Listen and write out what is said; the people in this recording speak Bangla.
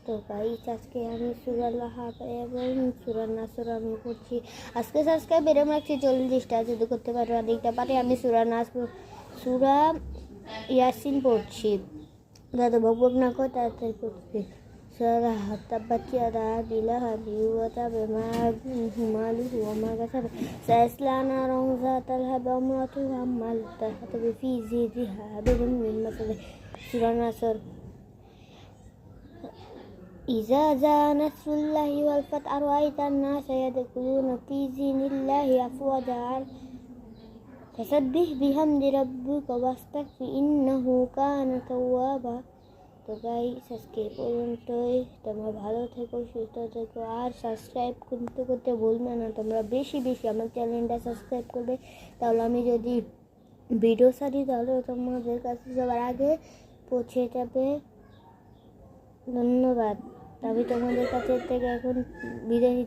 তো গাইস আজকে আমি সূরা লাহাব এবং সূরা নাসর আমি পড়ছি। আজকে সাবস্ক্রাইব এরম রাখছি 40টা, যদি করতে পারো অধিকটা পারে। আমি সূরা ইয়াসিন পড়ছি, যাতে বকবক না করে তাড়াতাড়ি পড়ছি। সূরা লাহাব তাব্বাত ইয়াদা আবি লাহাবিন ওয়া তাব মা মালুহু ওয়া মা কাসাব সায়াসলা নারান যাতাল লাহাব ওয়া ইমরাতুহু হাম্মালাতাল হাতাব ফি জিদিহা হাবলুম মিন মাসাদ। সূরা নাসর إذا جاء نصر الله والفتح رأيت الناس يدخلون في دين الله أفواجا فسبح بحمد ربك واستغفر إنه كان توابا। তো গাইস আজকে পর্যন্তই। তোমরা ভালো থেকো, সুস্থ থেকো, আর সাবস্ক্রাইব করতে ভুলবে না। তোমরা বেশি বেশি আমার চ্যানেলটা সাবস্ক্রাইব করবে, তাহলে আমি যদি ভিডিও ছাড়ি তাহলে তোমাদের কাছে সবার আগে পৌঁছে যাবে। ধন্যবাদ। আমি তোমাদের কাছে থেকে এখন বিদায়।